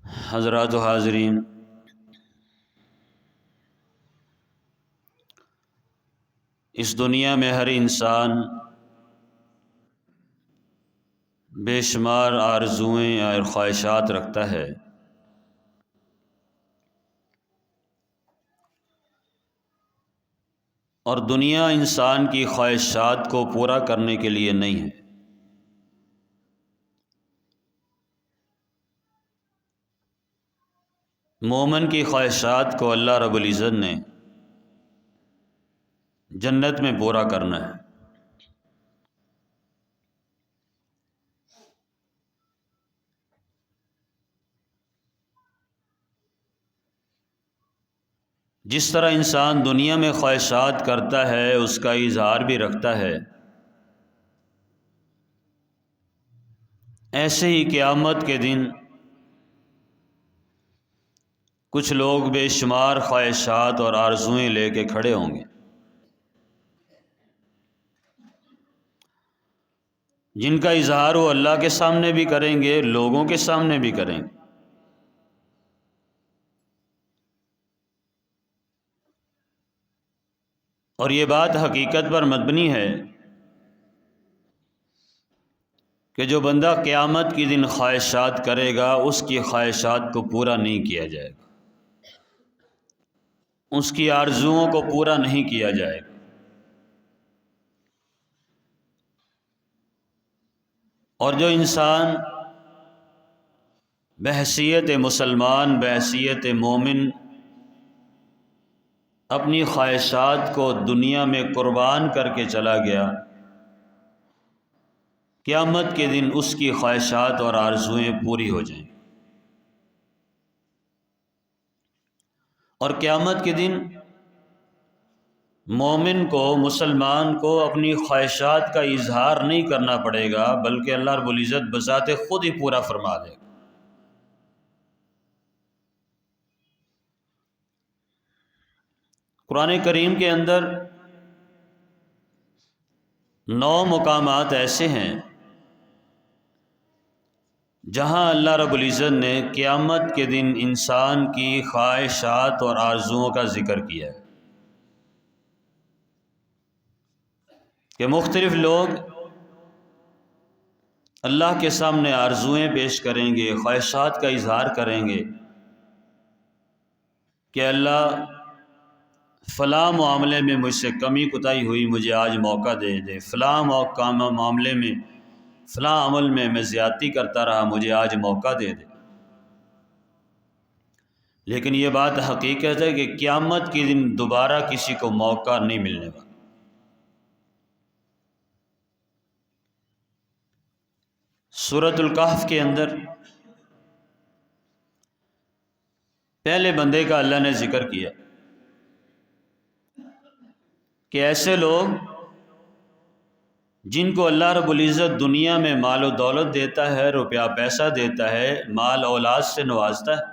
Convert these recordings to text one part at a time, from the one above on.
حضرات و حاضرین، اس دنیا میں ہر انسان بے شمار آرزوئیں اور خواہشات رکھتا ہے، اور دنیا انسان کی خواہشات کو پورا کرنے کے لیے نہیں ہے۔ مومن کی خواہشات کو اللہ رب العزت نے جنت میں پورا کرنا ہے۔ جس طرح انسان دنیا میں خواہشات کرتا ہے، اس کا اظہار بھی رکھتا ہے، ایسے ہی قیامت کے دن کچھ لوگ بے شمار خواہشات اور آرزوئیں لے کے کھڑے ہوں گے، جن کا اظہار وہ اللہ کے سامنے بھی کریں گے، لوگوں کے سامنے بھی کریں گے۔ اور یہ بات حقیقت پر مبنی ہے کہ جو بندہ قیامت کے دن خواہشات کرے گا، اس کی خواہشات کو پورا نہیں کیا جائے گا، اس کی آرزوؤں کو پورا نہیں کیا جائے گا۔ اور جو انسان بحیثیت مسلمان، بحیثیت مومن اپنی خواہشات کو دنیا میں قربان کر کے چلا گیا، قیامت کے دن اس کی خواہشات اور آرزوئیں پوری ہو جائیں۔ اور قیامت کے دن مومن کو، مسلمان کو اپنی خواہشات کا اظہار نہیں کرنا پڑے گا، بلکہ اللہ رب العزت بذات خود ہی پورا فرما دے گا۔ قرآن کریم کے اندر 9 مقامات ایسے ہیں جہاں اللہ رب العزت نے قیامت کے دن انسان کی خواہشات اور آرزوؤں کا ذکر کیا ہے، کہ مختلف لوگ اللہ کے سامنے آرزوئیں پیش کریں گے، خواہشات کا اظہار کریں گے کہ اللہ فلاں معاملے میں مجھ سے کمی کوتاہی ہوئی، مجھے آج موقع دے دے، فلاں معاملے میں، فلاں عمل میں میں زیادتی کرتا رہا، مجھے آج موقع دے دے۔ لیکن یہ بات حقیقت ہے کہ قیامت کے دن دوبارہ کسی کو موقع نہیں ملنے والا۔ سورۃ الکہف کے اندر پہلے بندے کا اللہ نے ذکر کیا کہ ایسے لوگ جن کو اللہ رب العزت دنیا میں مال و دولت دیتا ہے، روپیہ پیسہ دیتا ہے، مال اولاد سے نوازتا ہے،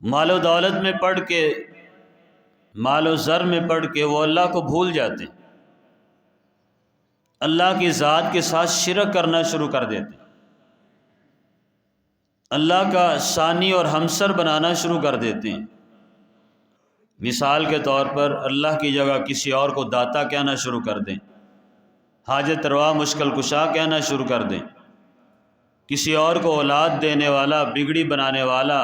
مال و دولت میں پڑھ کے، مال و زر میں پڑھ کے وہ اللہ کو بھول جاتے ہیں، اللہ کی ذات کے ساتھ شرک کرنا شروع کر دیتے ہیں، اللہ کا ثانی اور ہمسر بنانا شروع کر دیتے ہیں۔ مثال کے طور پر اللہ کی جگہ کسی اور کو داتا کہنا شروع کر دیں، حاجت روا، مشکل کشا کہنا شروع کر دیں، کسی اور کو اولاد دینے والا، بگڑی بنانے والا،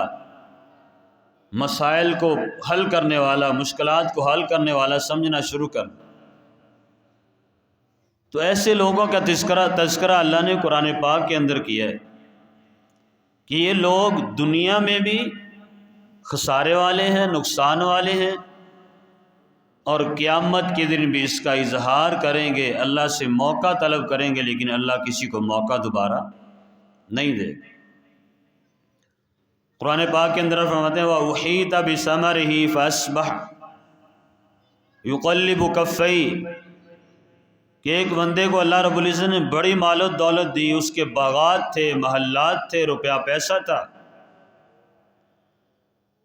مسائل کو حل کرنے والا، مشکلات کو حل کرنے والا سمجھنا شروع کر دیں۔ تو ایسے لوگوں کا تذکرہ اللہ نے قرآن پاک کے اندر کیا ہے کہ یہ لوگ دنیا میں بھی خسارے والے ہیں، نقصان والے ہیں، اور قیامت کے دن بھی اس کا اظہار کریں گے، اللہ سے موقع طلب کریں گے، لیکن اللہ کسی کو موقع دوبارہ نہیں دے گا۔ قرآن پاک کے اندر فرماتے ہیں وَأُحِيطَ بِثَمَرِهِ فَأَصْبَحَ يُقَلِّبُ كَفَّيْهِ، کہ ایک بندے کو اللہ رب العزت نے بڑی مال و دولت دی، اس کے باغات تھے، محلات تھے، روپیہ پیسہ تھا،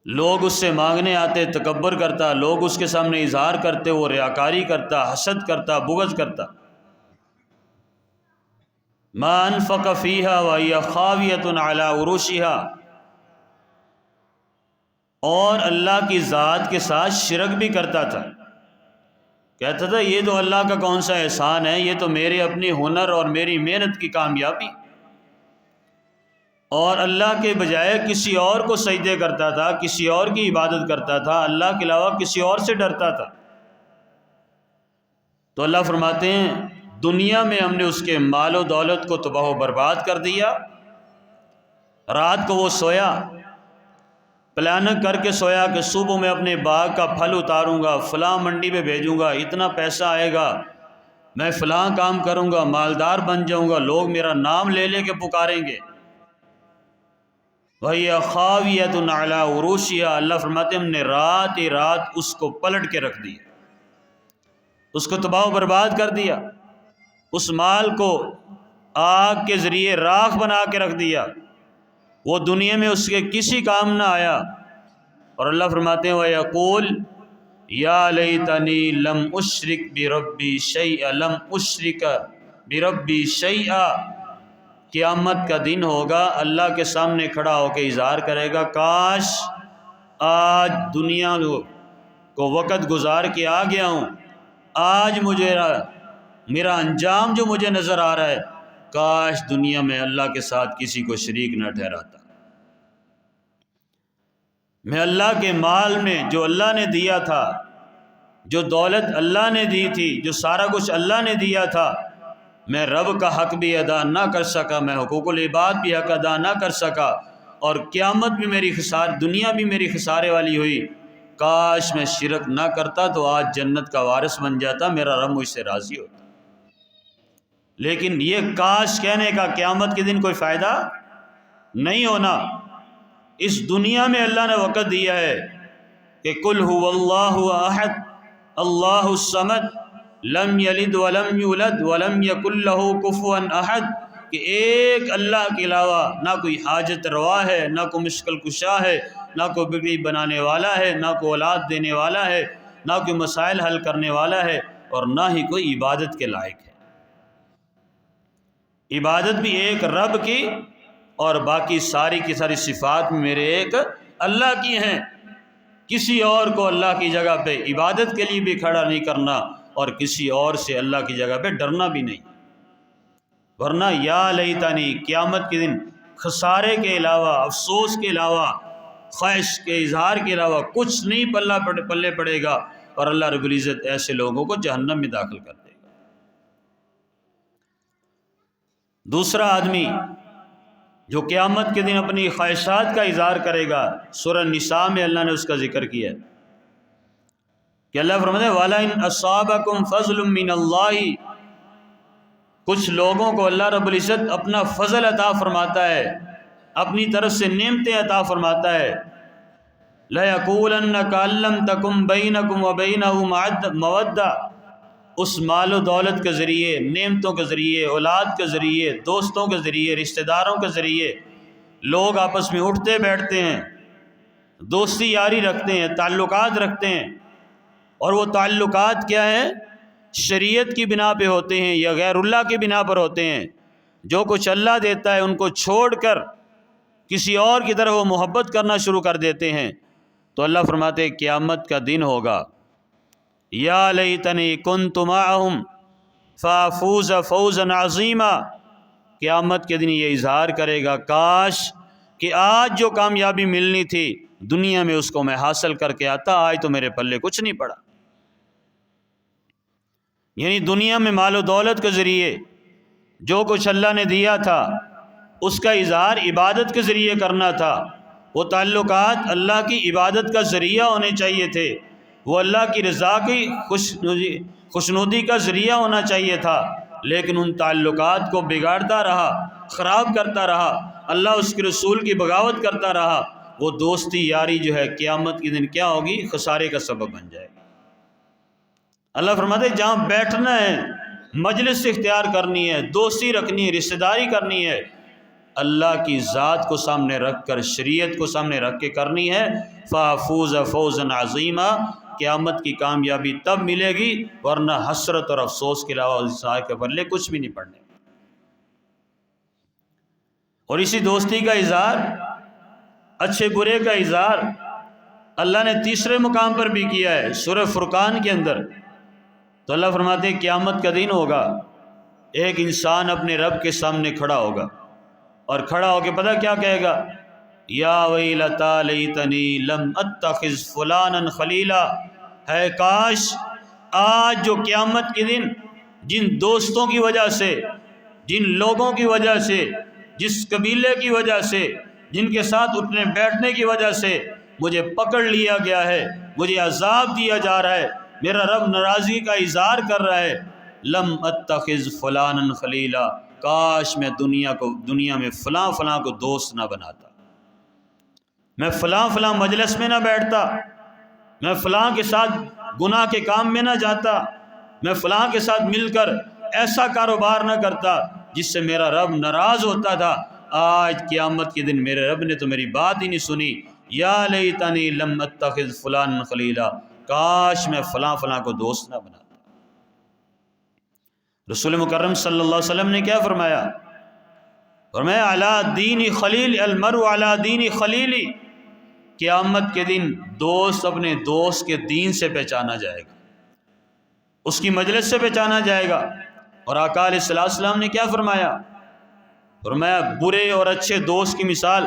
لوگ اس سے مانگنے آتے، تکبر کرتا، لوگ اس کے سامنے اظہار کرتے، وہ ریاکاری کرتا، حسد کرتا، بغض کرتا، ما انفق فیہا وہی خاویۃ علی عروشہا، اور اللہ کی ذات کے ساتھ شرک بھی کرتا تھا، کہتا تھا یہ تو اللہ کا کون سا احسان ہے، یہ تو میرے اپنی ہنر اور میری محنت کی کامیابی، اور اللہ کے بجائے کسی اور کو سجدے کرتا تھا، کسی اور کی عبادت کرتا تھا، اللہ کے علاوہ کسی اور سے ڈرتا تھا۔ تو اللہ فرماتے ہیں دنیا میں ہم نے اس کے مال و دولت کو تباہ و برباد کر دیا۔ رات کو وہ سویا، پلاننگ کر کے سویا کہ صبح میں اپنے باغ کا پھل اتاروں گا، فلاں منڈی پہ بھیجوں گا، اتنا پیسہ آئے گا، میں فلاں کام کروں گا، مالدار بن جاؤں گا، لوگ میرا نام لے لے کے پکاریں گے۔ وَهِيَ خَاوِيَةٌ عَلَىٰ عُرُوشِهَا، اللہ فرماتے ہیں ہم نے رات ہی رات اس کو پلٹ کے رکھ دیا، اس کو تباہ و برباد کر دیا، اس مال کو آگ کے ذریعے راکھ بنا کے رکھ دیا، وہ دنیا میں اس کے کسی کام نہ آیا۔ اور اللہ فرماتے ہیں وَيَقُولُ يَا لَيْتَنِي لَمْ أُشْرِكْ بِرَبِّي شَيْئًا لَمْ أُشْرِكَ بِرَبِّي شَيْئًا، قیامت کا دن ہوگا، اللہ کے سامنے کھڑا ہو کے اظہار کرے گا کاش آج دنیا کو وقت گزار کے آ گیا ہوں، آج مجھے میرا انجام جو مجھے نظر آ رہا ہے، کاش دنیا میں اللہ کے ساتھ کسی کو شریک نہ ٹھہراتا، میں اللہ کے مال میں جو اللہ نے دیا تھا، جو دولت اللہ نے دی تھی، جو سارا کچھ اللہ نے دیا تھا، میں رب کا حق بھی ادا نہ کر سکا، میں حقوق العباد بھی حق ادا نہ کر سکا، اور قیامت بھی میری دنیا بھی میری خسارے والی ہوئی، کاش میں شرک نہ کرتا تو آج جنت کا وارث بن جاتا، میرا رب مجھ سے راضی ہوتا۔ لیکن یہ کاش کہنے کا قیامت کے دن کوئی فائدہ نہیں ہونا۔ اس دنیا میں اللہ نے وقت دیا ہے کہ قل هو اللہ احد اللہ الصمد لم یلد ولم یولد ولم یکن لہ کفوا احد، کہ ایک اللہ کے علاوہ نہ کوئی حاجت روا ہے، نہ کوئی مشکل کشا ہے، نہ کوئی بگڑی بنانے والا ہے، نہ کوئی اولاد دینے والا ہے، نہ کوئی مسائل حل کرنے والا ہے، اور نہ ہی کوئی عبادت کے لائق ہے۔ عبادت بھی ایک رب کی، اور باقی ساری کی ساری صفات میرے ایک اللہ کی ہیں، کسی اور کو اللہ کی جگہ پہ عبادت کے لیے بھی کھڑا نہیں کرنا، اور کسی اور سے اللہ کی جگہ پہ ڈرنا بھی نہیں، ورنہ یا لیتنی قیامت کے دن خسارے کے علاوہ، افسوس کے علاوہ، خواہش کے اظہار کے علاوہ کچھ نہیں پلے پڑے گا، اور اللہ رب العزت ایسے لوگوں کو جہنم میں داخل کر دے گا۔ دوسرا آدمی جو قیامت کے دن اپنی خواہشات کا اظہار کرے گا، سورہ نساء میں اللہ نے اس کا ذکر کیا ہے کہ اللہ فرماتے ہیں وَلَئِنْ أَصَابَكُمْ فَضْلٌ مِّنَ اللَّهِ، کچھ لوگوں کو اللہ رب العزت اپنا فضل عطا فرماتا ہے، اپنی طرف سے نعمتیں عطا فرماتا ہے، لَيَقُولَنَّ كَأَن لَّمْ تَكُن بَيْنَكُمْ وَبَيْنَهُ مَوَدَّةٌ، اس مال و دولت کے ذریعے، نعمتوں کے ذریعے، اولاد کے ذریعے، دوستوں کے ذریعے، رشتہ داروں کے ذریعے لوگ آپس میں اٹھتے بیٹھتے ہیں، دوستی یاری رکھتے ہیں، تعلقات رکھتے ہیں، اور وہ تعلقات کیا ہیں؟ شریعت کی بنا پہ ہوتے ہیں یا غیر اللہ کی بنا پر ہوتے ہیں۔ جو کچھ اللہ دیتا ہے ان کو چھوڑ کر کسی اور کی طرف وہ محبت کرنا شروع کر دیتے ہیں، تو اللہ فرماتے ہیں قیامت کا دن ہوگا یا لیتنی کنت معہم فافوز فوزا عظیما، قیامت کے دن یہ اظہار کرے گا کاش کہ آج جو کامیابی ملنی تھی دنیا میں اس کو میں حاصل کر کے آتا، آج تو میرے پلے کچھ نہیں پڑا۔ یعنی دنیا میں مال و دولت کے ذریعے جو کچھ اللہ نے دیا تھا اس کا اظہار عبادت کے ذریعے کرنا تھا، وہ تعلقات اللہ کی عبادت کا ذریعہ ہونے چاہیے تھے، وہ اللہ کی رضا کی خوشنودی کا ذریعہ ہونا چاہیے تھا، لیکن ان تعلقات کو بگاڑتا رہا، خراب کرتا رہا، اللہ اس کے رسول کی بغاوت کرتا رہا، وہ دوستی یاری جو ہے قیامت کے دن کیا ہوگی؟ خسارے کا سبب بن جائے گی۔ اللہ فرماتے ہیں جہاں بیٹھنا ہے، مجلس اختیار کرنی ہے، دوستی رکھنی ہے، رشتہ داری کرنی ہے، اللہ کی ذات کو سامنے رکھ کر، شریعت کو سامنے رکھ کے کرنی ہے، فافوز فوزا عظیما، قیامت کی کامیابی تب ملے گی، ورنہ حسرت اور افسوس کے علاوہ اس کے پلے کچھ بھی نہیں پڑنے۔ اور اسی دوستی کا اظہار، اچھے برے کا اظہار اللہ نے تیسرے مقام پر بھی کیا ہے سورہ فرقان کے اندر۔ تو اللہ فرماتے ہیں قیامت کا دن ہوگا، ایک انسان اپنے رب کے سامنے کھڑا ہوگا، اور کھڑا ہو کے پتہ کیا کہے گا؟ یا ویلتا لیتنی لم اتخذ فلانا خلیلا، ہے کاش آج جو قیامت کے دن جن دوستوں کی وجہ سے، جن لوگوں کی وجہ سے، جس قبیلے کی وجہ سے، جن کے ساتھ اٹھنے بیٹھنے کی وجہ سے مجھے پکڑ لیا گیا ہے، مجھے عذاب دیا جا رہا ہے، میرا رب ناراضگی کا اظہار کر رہا ہے، لم اتخذ فلانا خلیلا، کاش میں دنیا میں فلاں فلاں کو دوست نہ بناتا، میں فلاں فلاں مجلس میں نہ بیٹھتا، میں فلاں کے ساتھ گناہ کے کام میں نہ جاتا، میں فلاں کے ساتھ مل کر ایسا کاروبار نہ کرتا جس سے میرا رب ناراض ہوتا تھا۔ آج قیامت کے دن میرے رب نے تو میری بات ہی نہیں سنی، یا لیتنی لم اتخذ فلانا خلیلا، کاش میں فلاں فلاں کو دوست نہ بناتا۔ رسول مکرم صلی اللہ علیہ وسلم نے کیا فرمایا؟ فرمایا علی دین خلیل المرء علی دین خلیلی، قیامت کے دن دوست اپنے دوست کے دین سے پہچانا جائے گا، اس کی مجلس سے پہچانا جائے گا۔ اور آقا علیہ السلام نے کیا فرمایا؟ فرمایا برے اور اچھے دوست کی مثال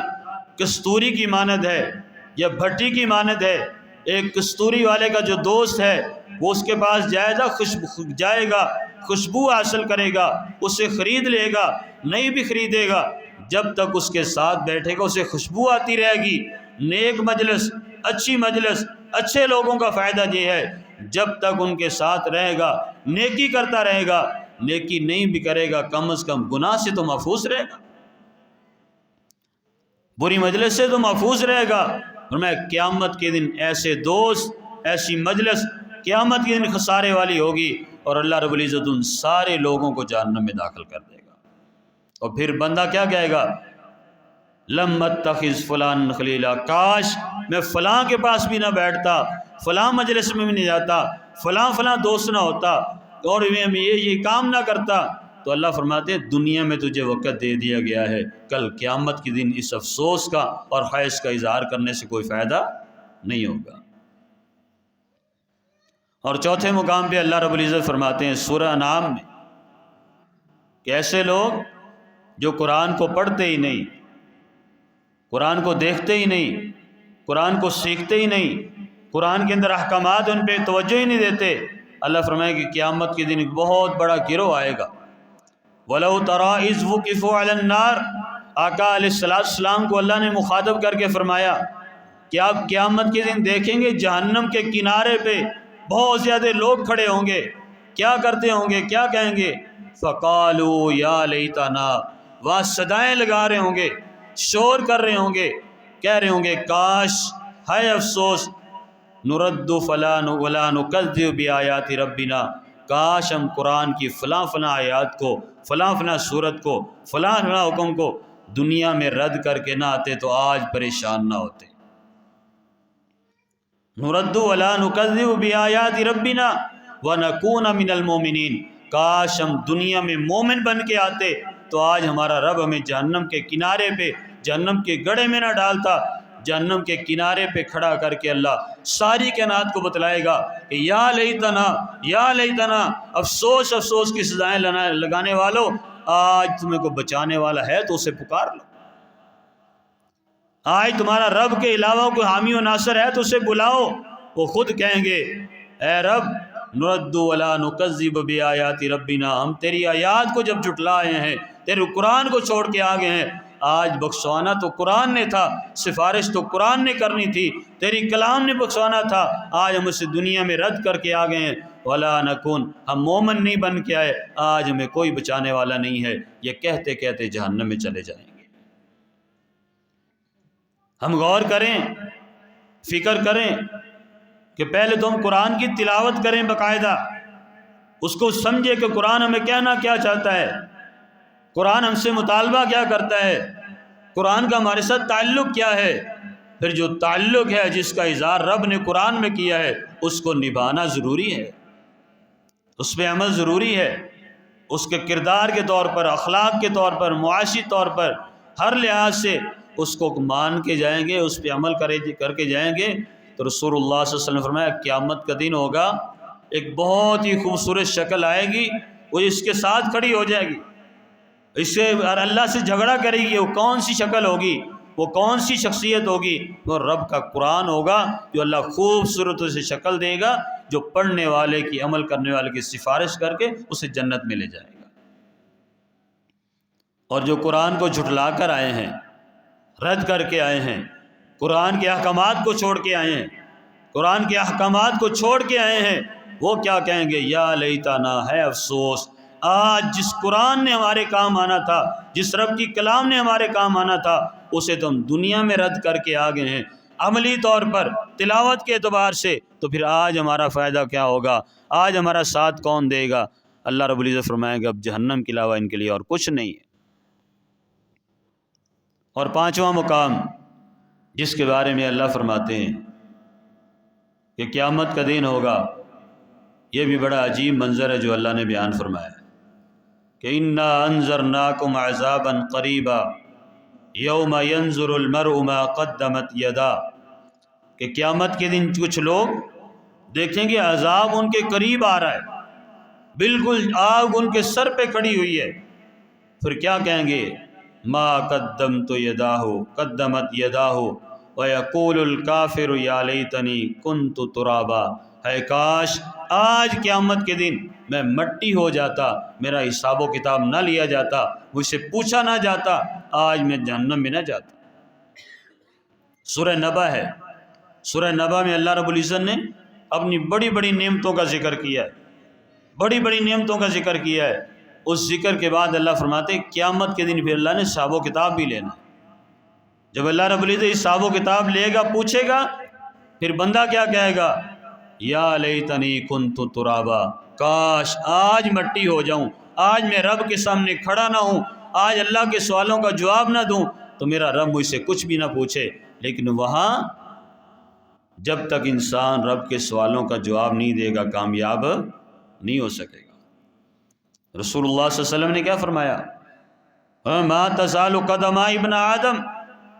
کستوری کی مانند ہے یا بھٹی کی مانند ہے۔ ایک کستوری والے کا جو دوست ہے وہ اس کے پاس جائے گا، خوشبو حاصل کرے گا، اسے خرید لے گا، نہیں بھی خریدے گا، جب تک اس کے ساتھ بیٹھے گا اسے خوشبو آتی رہے گی۔ نیک مجلس، اچھی مجلس، اچھے لوگوں کا فائدہ یہ ہے جب تک ان کے ساتھ رہے گا نیکی کرتا رہے گا، نیکی نہیں بھی کرے گا کم از کم گناہ سے تو محفوظ رہے گا، بری مجلس سے تو محفوظ رہے گا۔ اور میں قیامت کے دن ایسے دوست، ایسی مجلس قیامت کے دن خسارے والی ہوگی، اور اللہ رب العزت ان سارے لوگوں کو جہنم میں داخل کر دے گا۔ اور پھر بندہ کیا کہے گا؟ لم اتخذ فلان خلیلا، کاش میں فلاں کے پاس بھی نہ بیٹھتا، فلاں مجلس میں بھی نہیں جاتا، فلاں دوست نہ ہوتا، اور میں یہ کام نہ کرتا۔ تو اللہ فرماتے ہیں دنیا میں تجھے وقت دے دیا گیا ہے، کل قیامت کے دن اس افسوس کا اور خواہش کا اظہار کرنے سے کوئی فائدہ نہیں ہوگا۔ اور چوتھے مقام پہ اللہ رب العزت فرماتے ہیں سورہ انعام میں کہ ایسے لوگ جو قرآن کو پڑھتے ہی نہیں، قرآن کو دیکھتے ہی نہیں، قرآن کو سیکھتے ہی نہیں، قرآن کے اندر احکامات ان پہ توجہ ہی نہیں دیتے، اللہ فرمائے کہ قیامت کے دن ایک بہت بڑا گروہ آئے گا۔ وَلَوْ تَرَىٰ إِذْ وُقِفُوا عَلَى النَّارِ، آقا علیہ السلام کو اللہ نے مخاطب کر کے فرمایا کہ آپ قیامت کے دن دیکھیں گے جہنم کے کنارے پہ بہت زیادہ لوگ کھڑے ہوں گے، کیا کرتے ہوں گے، کیا کہیں گے؟ فَقَالُوا يَا لَيْتَنَا، وہ صدائیں لگا رہے ہوں گے، شور کر رہے ہوں گے، کہہ رہے ہوں گے کاش، ہائے افسوس، نُرَدُّ فَلَا وَلَا نُكَذِّبُ بِآيَاتِ رَبِّنَا، کاش ہم قرآن کی فلاں آیات کو، فلاں صورت کو، فلاں حکم کو دنیا میں رد کر کے نہ آتے تو آج پریشان نہ ہوتے۔ نُرَدُّ وَلَا نُكَذِّبُ بِآيَاتِ رَبِّنَا وَنَكُونَ مِنَ الْمُؤْمِنِينَ، کاش ہم دنیا میں مومن بن کے آتے تو آج ہمارا رب ہمیں جہنم کے کنارے پہ، جہنم کے گڑھے میں نہ ڈالتا۔ جہنم کے کنارے پہ کھڑا کر کے اللہ ساری کائنات کو بتلائے گا کہ یا لیتنا، یا لیتنا، افسوس افسوس کی سزائیں لگانے والوں، آج تمہیں کو بچانے والا ہے تو اسے پکار لو، آج تمہارا رب کے علاوہ کوئی حامی و ناصر ہے تو اسے بلاؤ۔ وہ خود کہیں گے اے رب نرد ولا نکذب بآیات ربنا، ہم تیری آیات کو جب جھٹلائے ہیں، تیرے قرآن کو چھوڑ کے آ گئے ہیں، آج بخشوانا تو قرآن نے تھا، سفارش تو قرآن نے کرنی تھی، تیری کلام نے بخشوانا تھا، آج ہم اسے دنیا میں رد کر کے آ گئے ہیں۔ ولا نکون، ہم مومن نہیں بن کے آئے، آج ہمیں کوئی بچانے والا نہیں ہے، یہ کہتے کہتے جہنم میں چلے جائیں گے۔ ہم غور کریں، فکر کریں کہ پہلے تو ہم قرآن کی تلاوت کریں باقاعدہ، اس کو سمجھے کہ قرآن ہمیں کہنا کیا چاہتا ہے، قرآن ہم سے مطالبہ کیا کرتا ہے، قرآن کا ہمارے ساتھ تعلق کیا ہے، پھر جو تعلق ہے جس کا اظہار رب نے قرآن میں کیا ہے اس کو نبھانا ضروری ہے، اس پہ عمل ضروری ہے، اس کے کردار کے طور پر، اخلاق کے طور پر، معاشی طور پر ہر لحاظ سے اس کو مان کے جائیں گے، اس پہ عمل کر کے جائیں گے، تو رسول اللہ صلی اللہ علیہ وسلم نے فرمایا قیامت کا دن ہوگا، ایک بہت ہی خوبصورت شکل آئے گی، وہ اس کے ساتھ کھڑی ہو جائے گی، اس سے اور اللہ سے جھگڑا کرے گی۔ وہ کون سی شکل ہوگی، وہ کون سی شخصیت ہوگی؟ وہ رب کا قرآن ہوگا، جو اللہ خوبصورت سے شکل دے گا، جو پڑھنے والے کی، عمل کرنے والے کی سفارش کر کے اسے جنت میں لے جائے گا۔ اور جو قرآن کو جھٹلا کر آئے ہیں، رد کر کے آئے ہیں، قرآن کے احکامات کو چھوڑ کے آئے ہیں، قرآن کے احکامات کو چھوڑ کے آئے ہیں، وہ کیا کہیں گے؟ یا لیتنا، ہے افسوس، آج جس قرآن نے ہمارے کام آنا تھا، جس رب کی کلام نے ہمارے کام آنا تھا، اسے تو ہم دنیا میں رد کر کے آ گئے ہیں عملی طور پر، تلاوت کے اعتبار سے، تو پھر آج ہمارا فائدہ کیا ہوگا؟ آج ہمارا ساتھ کون دے گا؟ اللہ رب العزت فرمائے گا اب جہنم کے علاوہ ان کے لیے اور کچھ نہیں ہے۔ اور پانچواں مقام جس کے بارے میں اللہ فرماتے ہیں کہ قیامت کا دن ہوگا، یہ بھی بڑا عجیب منظر ہے جو اللہ نے بیان فرمایا ہے کہ انا انذرناکم عذابا قریبا یوم ینظر المرء ما قدمت یدا، کہ قیامت کے دن کچھ لوگ دیکھیں گے عذاب ان کے قریب آ رہا ہے، بالکل آگ ان کے سر پہ کھڑی ہوئی ہے، پھر کیا کہیں گے؟ ما قدمت یداہ قدمت یداہ ویقول الکافر یا لیتنی کنت ترابا، ہے کاش آج قیامت کے دن میں مٹی ہو جاتا، میرا حساب و کتاب نہ لیا جاتا، مجھ سے پوچھا نہ جاتا، آج میں جہنم میں نہ جاتا۔ سورہ نبا ہے، سورہ نبا میں اللہ رب العزت نے اپنی بڑی بڑی نعمتوں کا ذکر کیا ہے، بڑی بڑی نعمتوں کا ذکر کیا ہے۔ اس ذکر کے بعد اللہ فرماتے ہیں قیامت کے دن پھر اللہ نے حساب و کتاب بھی لینا۔ جب اللہ رب العزت حساب و کتاب لے گا، پوچھے گا، پھر بندہ کیا کہے گا؟ یا لیتنی کنت ترابا، کاش آج مٹی ہو جاؤں، آج میں رب کے سامنے کھڑا نہ ہوں، آج اللہ کے سوالوں کا جواب نہ دوں، تو میرا رب مجھ سے کچھ بھی نہ پوچھے۔ لیکن وہاں جب تک انسان رب کے سوالوں کا جواب نہیں دے گا، کامیاب نہیں ہو سکے گا۔ رسول اللہ صلی اللہ علیہ وسلم نے کیا فرمایا؟ ما تزال قدم ابن آدم،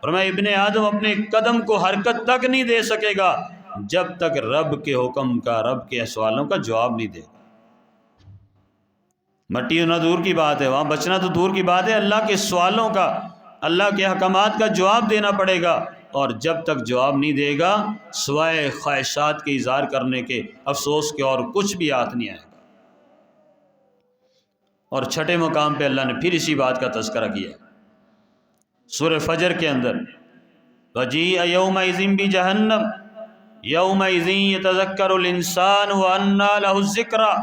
فرمایا ابن آدم اپنے قدم کو حرکت تک نہیں دے سکے گا جب تک رب کے حکم کا، رب کے سوالوں کا جواب نہیں دے گا۔ مٹی ہونا دور کی بات ہے، وہاں بچنا تو دور کی بات ہے، اللہ کے سوالوں کا، اللہ کے احکامات کا جواب دینا پڑے گا، اور جب تک جواب نہیں دے گا سوائے خواہشات کے اظہار کرنے کے، افسوس کے اور کچھ بھی ہاتھ نہیں آئے گا۔ اور چھٹے مقام پہ اللہ نے پھر اسی بات کا تذکرہ کیا سورہ فجر کے اندر، وَجِيءَ يَوْمَئِذٍ بِجَهَنَّمَ يَوْمَئِذٍ يَتَذَكَّرُ الْإِنسَانُ وَأَنَّىٰ لَهُ الذِّكْرَىٰ،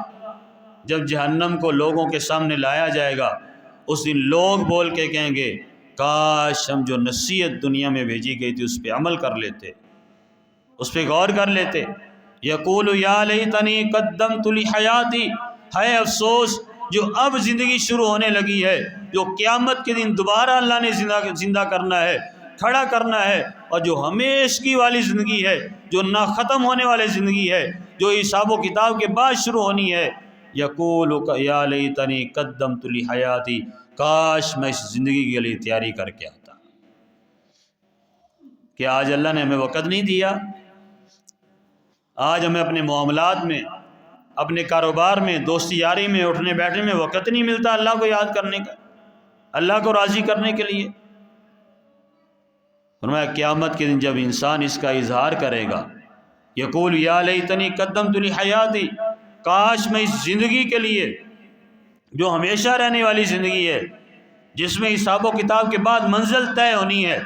جب جہنم کو لوگوں کے سامنے لایا جائے گا، اس دن لوگ بول کے کہیں گے کاش ہم جو نصیحت دنیا میں بھیجی گئی تھی اس پہ عمل کر لیتے، اس پہ غور کر لیتے۔ یقول یا لیتنی قدمت لحیاتی، ہے افسوس جو اب زندگی شروع ہونے لگی ہے، جو قیامت کے دن دوبارہ اللہ نے زندہ کرنا ہے، کھڑا کرنا ہے، اور جو ہمیشگی والی زندگی ہے، جو نہ ختم ہونے والی زندگی ہے، جو حساب و کتاب کے بعد شروع ہونی ہے۔ یقول یا لیتنی قدمت لحیاتی، کاش میں اس زندگی کے لیے تیاری کر کے آتا، کہ آج اللہ نے ہمیں وقت نہیں دیا، آج ہمیں اپنے معاملات میں، اپنے کاروبار میں، دوستی یاری میں، اٹھنے بیٹھنے میں وقت نہیں ملتا اللہ کو یاد کرنے کا، اللہ کو راضی کرنے کے لیے۔ فرمایا قیامت کے دن جب انسان اس کا اظہار کرے گا، یقول یا لیتنی قدمت لحیاتی، کاش میں اس زندگی کے لیے جو ہمیشہ رہنے والی زندگی ہے، جس میں حساب و کتاب کے بعد منزل طے ہونی ہے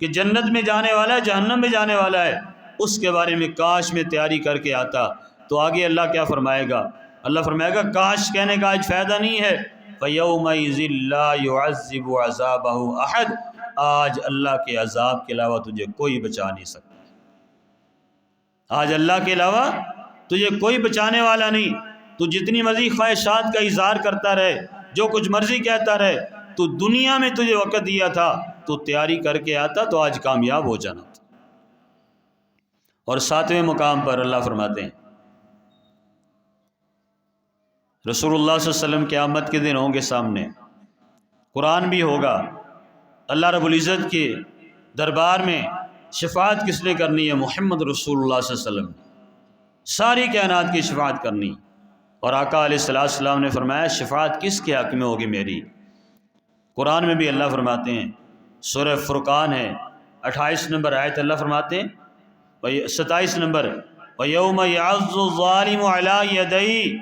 کہ جنت میں جانے والا ہے، جہنم میں جانے والا ہے، اس کے بارے میں کاش میں تیاری کر کے آتا۔ تو آگے اللہ کیا فرمائے گا؟ اللہ فرمائے گا کاش کہنے کا آج فائدہ نہیں ہے، فَيَوْمَئِذٍ لَا يُعَذِّبُ عَذَابَهُ أَحَدٌ، آج اللہ کے عذاب کے علاوہ تجھے کوئی بچا نہیں سکتا، آج اللہ کے علاوہ تجھے کوئی بچانے والا نہیں۔ تو جتنی مرضی خواہشات کا اظہار کرتا رہے، جو کچھ مرضی کہتا رہے، تو دنیا میں تجھے وقت دیا تھا، تو تیاری کر کے آتا تو آج کامیاب ہو جانا تھا۔ اور ساتویں مقام پر اللہ فرماتے ہیں رسول اللہ صلی اللہ علیہ وسلم قیامت کے دن ہوں گے سامنے، قرآن بھی ہوگا، اللہ رب العزت کے دربار میں شفاعت کس نے کرنی ہے؟ محمد رسول اللہ صلی اللہ علیہ وسلم، ساری کائنات کی شفاعت کرنی۔ اور آقا علیہ السلام نے فرمایا شفاعت کس کے حق میں ہوگی میری؟ قرآن میں بھی اللہ فرماتے ہیں، سورہ فرقان ہے 28 نمبر آیت، اللہ فرماتے ہیں 27 نمبر، وَيَوْمَ يَعَضُّ الظَّالِمُ عَلَىٰ يَدَيْهِ،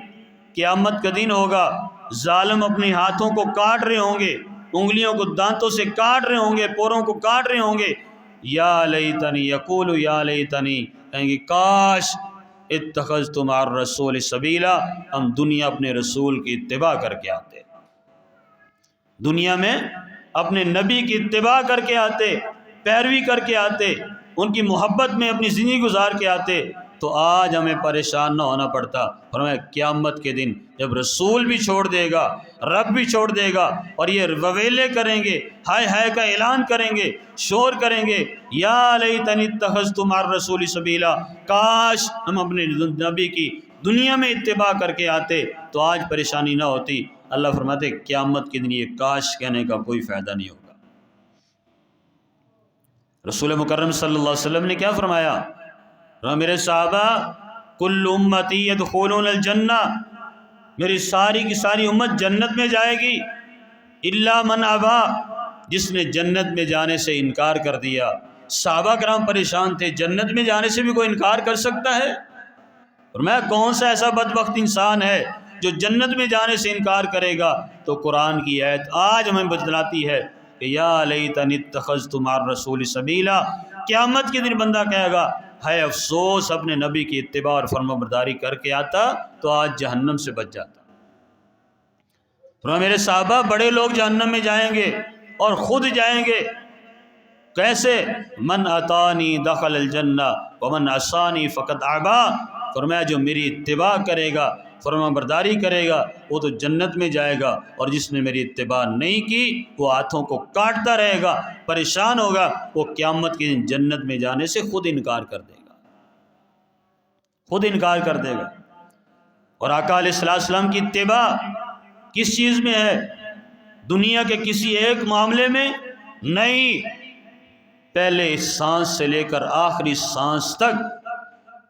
قیامت کا دن ہوگا ظالم اپنے ہاتھوں کو کاٹ رہے ہوں گے، انگلیوں کو دانتوں سے کاٹ رہے ہوں گے، پوروں کو کاٹ رہے ہوں گے، یا لیتنی، یقول یا لیتنی، کہیں گے کاش اتخذت مع الرسول سبیلا، ہم دنیا اپنے رسول کی اتباع کر کے آتے، دنیا میں اپنے نبی کی اتباع کر کے آتے، پیروی کر کے آتے، ان کی محبت میں اپنی زندگی گزار کے آتے، تو آج ہمیں پریشان نہ ہونا پڑتا۔ فرمایا قیامت کے دن جب رسول بھی چھوڑ دے گا، رب بھی چھوڑ دے گا، اور یہ رویلے کریں گے، ہائے ہائے کا اعلان کریں گے، شور کریں گے، یا لیتنی اتخذت مع الرسول سبیلا، کاش ہم اپنے نبی کی دنیا میں اتباع کر کے آتے تو آج پریشانی نہ ہوتی۔ اللہ فرماتے قیامت کے دن یہ کاش کہنے کا کوئی فائدہ نہیں ہوگا۔ رسول مکرم صلی اللہ علیہ وسلم نے کیا فرمایا؟ میرے صحابہ کل امتی یدخلون الجنہ، میری ساری کی ساری امت جنت میں جائے گی، الا من ابا، جس نے جنت میں جانے سے انکار کر دیا۔ صحابہ کرام پریشان تھے، جنت میں جانے سے بھی کوئی انکار کر سکتا ہے؟ اور میں کون سا ایسا بدبخت انسان ہے جو جنت میں جانے سے انکار کرے گا؟ تو قرآن کی آیت آج ہمیں بتلاتی ہے کہ یا لیتنی اتخذت مع الرسول سبیلا، قیامت کے دن بندہ کہے گا ہائے افسوس اپنے نبی کی اتباع اور فرما برداری کر کے آتا تو آج جہنم سے بچ جاتا۔ میرے صحابہ بڑے لوگ جہنم میں جائیں گے اور خود جائیں گے، کیسے؟ من اطانی دخل الجنہ ومن عصانی فقد ابا، فرمایا جو میری اتباع کرے گا، فرما برداری کرے گا، وہ تو جنت میں جائے گا، اور جس نے میری اتباع نہیں کی وہ ہاتھوں کو کاٹتا رہے گا، پریشان ہوگا، وہ قیامت کے دن جنت میں جانے سے خود انکار کر دے گا، خود انکار کر دے گا۔ اور آقا علیہ السلام کی اتباع کس چیز میں ہے؟ دنیا کے کسی ایک معاملے میں نہیں، پہلے اس سانس سے لے کر آخری سانس تک،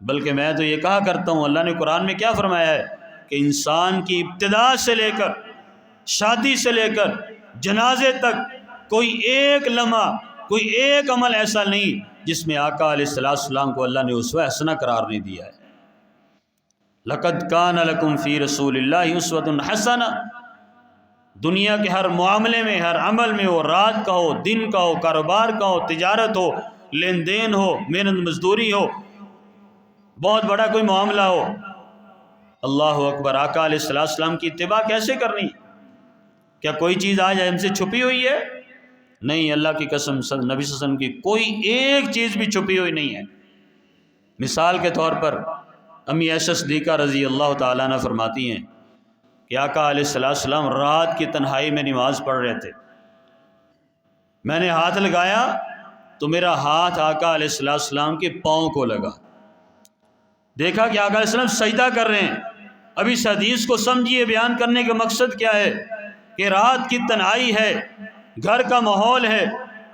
بلکہ میں تو یہ کہا کرتا ہوں، اللہ نے قرآن میں کیا فرمایا ہے کہ انسان کی ابتدا سے لے کر، شادی سے لے کر جنازے تک، کوئی ایک لمحہ، کوئی ایک عمل ایسا نہیں جس میں آقا علیہ السلام کو اللہ نے اسوہ حسنہ قرار نہیں دیا ہے۔ لَقَدْ كَانَ لَكُمْ فِي رَسُولِ اللَّهِ أُسْوَةٌ حَسَنَةٌ، دنیا کے ہر معاملے میں، ہر عمل میں، وہ رات کا ہو، دن کا ہو، کاروبار کا ہو، تجارت ہو، لین دین ہو، محنت مزدوری ہو، بہت بڑا کوئی معاملہ ہو، اللہ اکبر، آقا علیہ السلام کی اتباع کیسے کرنی؟ کیا کوئی چیز آج ہم سے چھپی ہوئی ہے؟ نہیں، اللہ کی قسم نبی صلی اللہ علیہ وسلم کی کوئی ایک چیز بھی چھپی ہوئی نہیں ہے۔ مثال کے طور پر امی عائشہ صدیقہ رضی اللہ تعالیٰ عنہ فرماتی ہیں کہ آقا علیہ السلام رات کی تنہائی میں نماز پڑھ رہے تھے، میں نے ہاتھ لگایا تو میرا ہاتھ آقا علیہ السلام کے پاؤں کو لگا، دیکھا کہ آقا علیہ السلام سجدہ کر رہے ہیں۔ اب اس حدیث کو سمجھیے، بیان کرنے کا مقصد کیا ہے کہ رات کی تنہائی ہے، گھر کا ماحول ہے،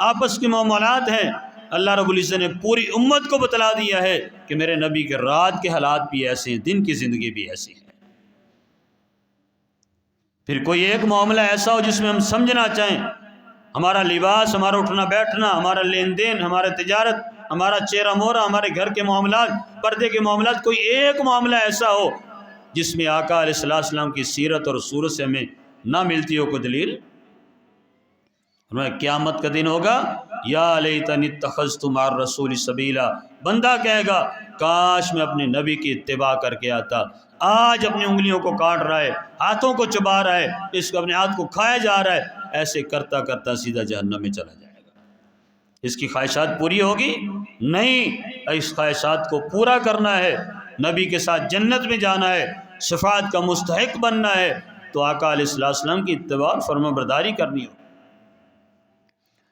آپس کے معاملات ہیں، اللہ رب العزت نے پوری امت کو بتلا دیا ہے کہ میرے نبی کے رات کے حالات بھی ایسے ہیں، دن کی زندگی بھی ایسی ہے۔ پھر کوئی ایک معاملہ ایسا ہو جس میں ہم سمجھنا چاہیں، ہمارا لباس، ہمارا اٹھنا بیٹھنا، ہمارا لین دین، ہمارا تجارت، ہمارا چہرہ مورا، ہمارے گھر کے معاملات، پردے کے معاملات، کوئی ایک معاملہ ایسا ہو جس میں آقا علیہ السلام کی سیرت اور صورت سے ہمیں نہ ملتی ہو کوئی دلیل، قیامت کا دن ہوگا یا لیتنی اتخذت مع الرسول سبیلا، بندہ کہے گا کاش میں اپنے نبی کی اتباع کر کے آتا۔ آج اپنی انگلیوں کو کاٹ رہا ہے، ہاتھوں کو چبا رہا ہے، اس کو اپنے ہاتھ کو کھایا جا رہا ہے، ایسے کرتا کرتا سیدھا جہنم میں چلا جائے گا۔ اس کی خواہشات پوری ہوگی؟ نہیں، اس خواہشات کو پورا کرنا ہے، نبی کے ساتھ جنت میں جانا ہے، شفاعت کا مستحق بننا ہے، تو آقا علیہ السلام کی اتباع اور فرما برداری کرنی ہو۔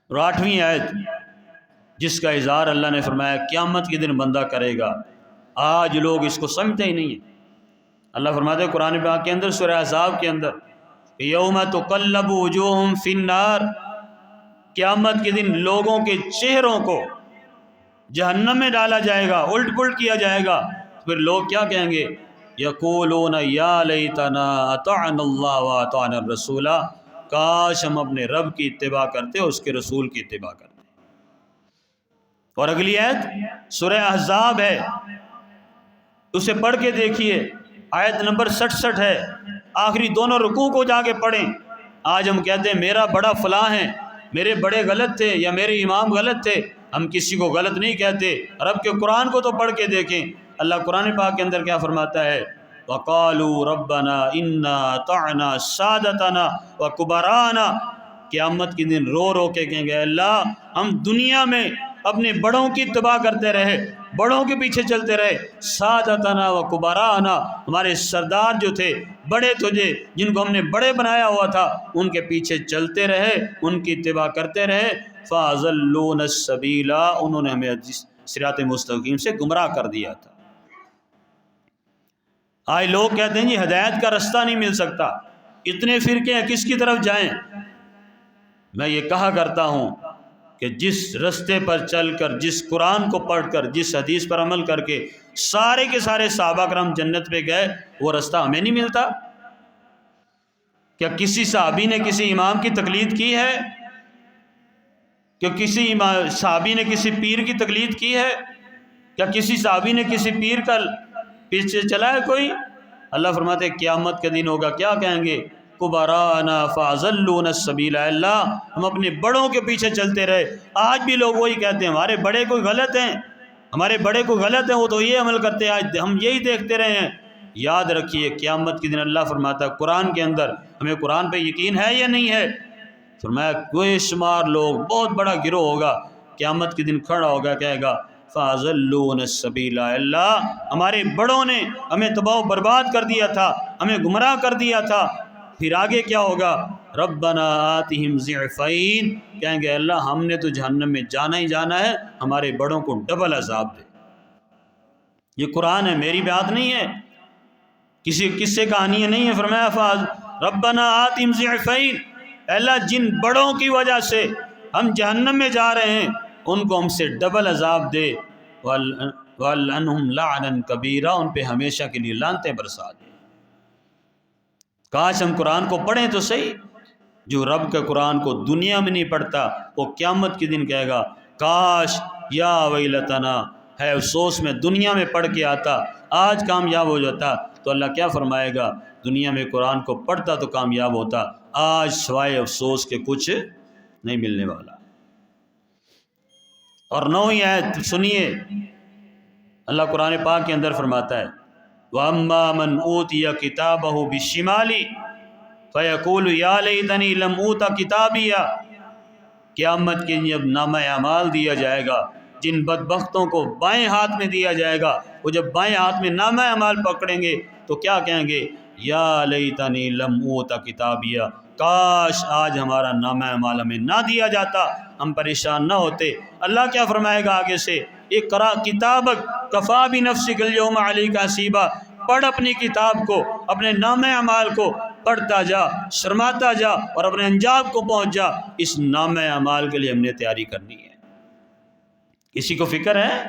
اور 8ویں آیت جس کا اظہار اللہ نے فرمایا قیامت کے دن بندہ کرے گا، آج لوگ اس کو سمجھتے ہی نہیں ہیں۔ اللہ فرماتے ہیں قرآن پاک کے اندر سورہ احزاب کے اندر، یوم تقلب وجوہہم فی النار، قیامت کے دن لوگوں کے چہروں کو جہنم میں ڈالا جائے گا، الٹ پلٹ کیا جائے گا، پھر لوگ کیا کہیں گے؟ یقولون یا لیتنا اطعنا اللہ واطعنا الرسول، کاش ہم اپنے رب کی اتباع کرتے اور اس کے رسول کی اتباع کرتے۔ اور اگلی آیت سورہ احزاب ہے، اسے پڑھ کے دیکھیے، آیت نمبر 66 ہے، آخری دونوں رکوع کو جا کے پڑھیں۔ آج ہم کہتے ہیں میرا بڑا فلاں ہے، میرے بڑے غلط تھے یا میرے امام غلط تھے، ہم کسی کو غلط نہیں کہتے۔ رب کے قرآن کو تو پڑھ کے دیکھیں، اللہ قرآن پاک کے اندر کیا فرماتا ہے؟ وَقَالُوا رَبَّنَا إِنَّا أَطَعْنَا سَادَتَنَا وَكُبَرَانَا، قیامت کے دن رو رو کے کہیں گے اللہ ہم دنیا میں اپنے بڑوں کی اتباع کرتے رہے، بڑوں کے پیچھے چلتے رہے، سادتنا و کبرانا، ہمارے سردار جو تھے، بڑے تھے، جن کو ہم نے بڑے بنایا ہوا تھا، ان کے پیچھے چلتے رہے، ان کی اتباع کرتے رہے، فَأَضَلُّونَ السَّبِيلَ، انہوں نے ہمیں صراط مستقیم سے گمراہ کر دیا تھا۔ آج لوگ کہتے ہیں جی ہدایت کا رستہ نہیں مل سکتا، اتنے فرقے ہیں، کس کی طرف جائیں؟ میں یہ کہا کرتا ہوں کہ جس رستے پر چل کر، جس قرآن کو پڑھ کر، جس حدیث پر عمل کر کے سارے کے سارے صحابہ کرام جنت پہ گئے، وہ رستہ ہمیں نہیں ملتا؟ کیا کسی صحابی نے کسی امام کی تقلید کی ہے؟ کہ کسی صحابی نے کسی پیر کی تقلید کی ہے؟ کیا کسی صحابی نے کسی پیر کا پیچھے چلا ہے کوئی؟ اللہ فرماتے ہیں قیامت کے دن ہوگا، کیا کہیں گے؟ کبرانا فاضلون السبیل، اللہ ہم اپنے بڑوں کے پیچھے چلتے رہے۔ آج بھی لوگ وہی کہتے ہیں ہمارے بڑے کوئی غلط ہیں، ہمارے بڑے کوئی غلط ہیں، وہ تو یہ عمل کرتے ہیں، آج ہم یہی دیکھتے رہے ہیں۔ یاد رکھیے قیامت کے دن اللہ فرماتا ہے قرآن کے اندر، ہمیں قرآن پہ یقین ہے یا نہیں ہے؟ فرمایا کوئی شمار لوگ، بہت بڑا گروہ ہوگا، قیامت کے دن کھڑا ہوگا، کہے گا فَأَضَلُّونَ السَّبِيلَ، اللہ ہمارے بڑوں نے ہمیں تباہ و برباد کر دیا تھا، ہمیں گمراہ کر دیا تھا۔ پھر آگے کیا ہوگا؟ ربنا آتِهِمْ ضِعْفَيْنِ، کہیں گے اللہ ہم نے تو جہنم میں جانا ہی جانا ہے، ہمارے بڑوں کو ڈبل عذاب دے۔ یہ قرآن ہے، میری بات نہیں ہے، کسی قصے کہانی نہیں ہے۔ فرمایا ربنا آتِهِمْ ضِعْفَيْنِ، اللہ جن بڑوں کی وجہ سے ہم جہنم میں جا رہے ہیں ان کو ہم سے ڈبل عذاب دے، وَلْعَنْهُمْ لَعْنًا كَبِيرًا، ان پہ ہمیشہ کے لیے لعنتیں برسا دے۔ کاش ہم قرآن کو پڑھیں تو صحیح۔ جو رب کے قرآن کو دنیا میں نہیں پڑھتا وہ قیامت کے دن کہے گا کاش یا ویلتنا، ہے افسوس میں دنیا میں پڑھ کے آتا، آج کامیاب ہو جاتا۔ تو اللہ کیا فرمائے گا؟ دنیا میں قرآن کو پڑھتا تو کامیاب ہوتا، آج سوائے افسوس کے کچھ نہیں ملنے والا۔ اور 9ویں آیت سنیے، اللہ قرآن پاک کے اندر فرماتا ہے وَأَمَّا مَنْ أُوتِيَ كِتَابَهُ بِالشِّمَالِ فَيَقُولُ يَا لَيْتَنِي لَمْ أُوتَ كِتَابِيَهْ، قیامت کے جب نامہ اعمال دیا جائے گا، جن بدبختوں کو بائیں ہاتھ میں دیا جائے گا، وہ جب بائیں ہاتھ میں نامہ اعمال پکڑیں گے تو کیا کہیں گے؟ یا لیتنی لم اوت کتابیہ، کاش آج ہمارا نامہ اعمال ہمیں نہ دیا جاتا، ہم پریشان نہ ہوتے۔ اللہ کیا فرمائے گا آگے سے؟ اقرا کتابک کفا بنفسک اليوم علیک حسیبا، پڑھ اپنی کتاب کو، اپنے نامہ اعمال کو پڑھتا جا، شرماتا جا اور اپنے انجام کو پہنچ جا۔ اس نامہ اعمال کے لیے ہم نے تیاری کرنی ہے۔ کسی کو فکر ہے؟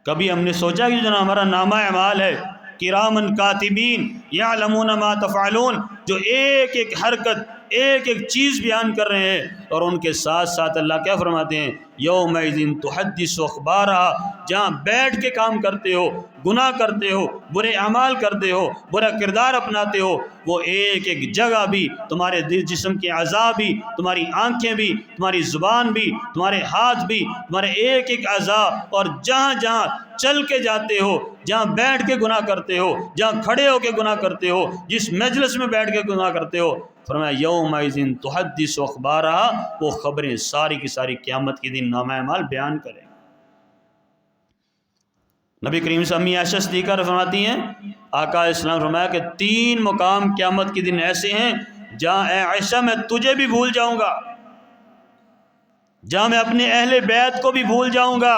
کبھی ہم نے سوچا کہ جو ہمارا نامہ اعمال ہے کرامن کاتبین یعلمون ما تفعلون، جو ایک ایک حرکت، ایک ایک چیز بیان کر رہے ہیں، اور ان کے ساتھ ساتھ اللہ کیا فرماتے ہیں؟ یومئذ تحدث اخبارہا، جہاں بیٹھ کے کام کرتے ہو، گناہ کرتے ہو، برے اعمال کرتے ہو، برا کردار اپناتے ہو، وہ ایک ایک جگہ بھی، تمہارے جسم کے اعضاء بھی، تمہاری آنکھیں بھی، تمہاری زبان بھی، تمہارے ہاتھ بھی، تمہارے ایک ایک اعضاء، اور جہاں جہاں چل کے جاتے ہو، جہاں بیٹھ کے گناہ کرتے ہو، جہاں کھڑے ہو کے گناہ کرتے ہو، جس مجلس میں بیٹھ کے گناہ کرتے ہو، فرمایا یومئذ تحدث اخبارہا، وہ خبریں ساری کی ساری قیامت کے دن نامہ اعمال بیان کریں۔ نبی کریم سے امی عائشہ صدیقہ فرماتی ہیں آقا علیہ السلام فرمایا کہ 3 مقام قیامت کے دن ایسے ہیں جہاں اے عائشہ میں تجھے بھی بھول جاؤں گا، جہاں میں اپنے اہل بیت کو بھی بھول جاؤں گا۔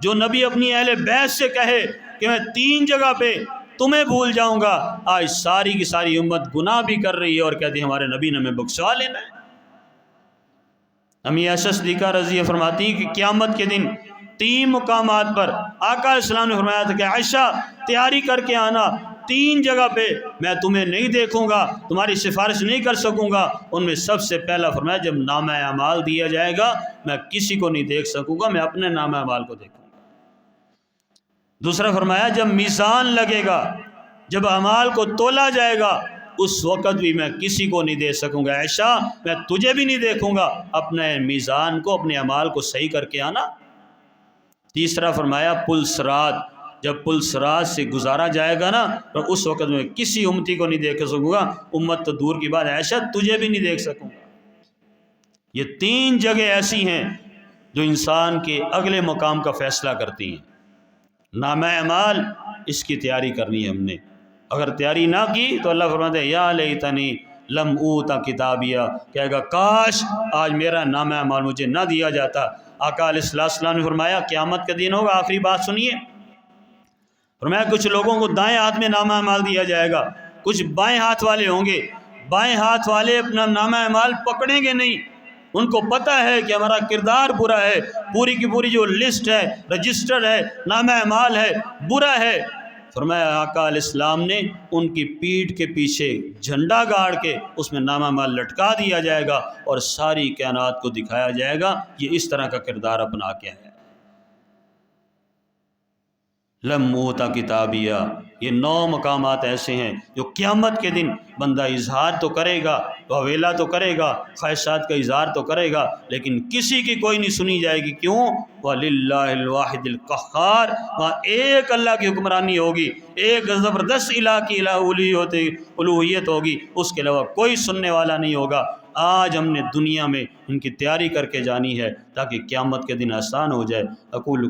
جو نبی اپنی اہل بیت سے کہے کہ میں 3 جگہ پہ تمہیں بھول جاؤں گا، آج ساری کی ساری امت گناہ بھی کر رہی ہے اور کہتی ہے ہمارے نبی نے ہمیں بخشوا لینا ہے۔ امی عائشہ صدیقہ رضی اللہ فرماتی ہیں کہ قیامت کے دن 3 مقامات پر آقا علیہ السلام نے فرمایا تھا کہ عائشہ تیاری کر کے آنا، 3 جگہ پہ میں تمہیں نہیں دیکھوں گا، تمہاری سفارش نہیں کر سکوں گا۔ ان میں سب سے پہلا فرمایا جب نامہ اعمال دیا جائے گا میں کسی کو نہیں دیکھ سکوں گا، میں اپنے نامہ اعمال کو دیکھوں گا۔ دوسرا فرمایا جب میزان لگے گا، جب اعمال کو تولا جائے گا، اس وقت بھی میں کسی کو نہیں دے سکوں گا۔ عائشہ میں تجھے بھی نہیں دیکھوں گا، اپنے میزان کو، اپنے اعمال کو صحیح کر کے آنا۔ تیسرا فرمایا پل صراط، جب پل صراط سے گزارا جائے گا نا تو اس وقت میں کسی امتی کو نہیں دیکھ سکوں گا، امت تو دور کی بات، عائشہ تجھے بھی نہیں دیکھ سکوں گا۔ یہ 3 جگہ ایسی ہیں جو انسان کے اگلے مقام کا فیصلہ کرتی ہیں۔ نامہ اعمال اس کی تیاری کرنی ہے ہم نے، اگر تیاری نہ کی تو اللہ فرماتے ہیں یا لیتنی لم اوتا کتابیہ، کہے گا کاش آج میرا نامہ اعمال مجھے نہ دیا جاتا۔ آقا علیہ السلام نے فرمایا قیامت کا دن ہوگا، آخری بات سنیے، فرمایا کچھ لوگوں کو دائیں ہاتھ میں نامہ اعمال دیا جائے گا، کچھ بائیں ہاتھ والے ہوں گے، بائیں ہاتھ والے اپنا نامہ اعمال پکڑیں گے نہیں، ان کو پتہ ہے کہ ہمارا کردار برا ہے، پوری کی پوری جو لسٹ ہے، رجسٹر ہے، نامہ اعمال ہے، برا ہے۔ فرمایا آقا علیہ السلام نے ان کی پیٹھ کے پیچھے جھنڈا گاڑ کے اس میں نامہ اعمال لٹکا دیا جائے گا اور ساری کائنات کو دکھایا جائے گا یہ اس طرح کا کردار اپنا کے ہے۔ لم اوتا کتابیہ، یہ 9 مقامات ایسے ہیں جو قیامت کے دن بندہ اظہار تو کرے گا، ویلا تو کرے گا، خواہشات کا اظہار تو کرے گا، لیکن کسی کی کوئی نہیں سنی جائے گی۔ کیوں؟ وَلِلَّهِ الْوَاحِدِ الْقَهَّارِ، وہاں ایک اللہ کی حکمرانی ہوگی، ایک زبردست الہ کی الوہیت ہوگی، اس کے علاوہ کوئی سننے والا نہیں ہوگا۔ آج ہم نے دنیا میں ان کی تیاری کر کے جانی ہے تاکہ قیامت کے دن آسان ہو جائے۔ اقول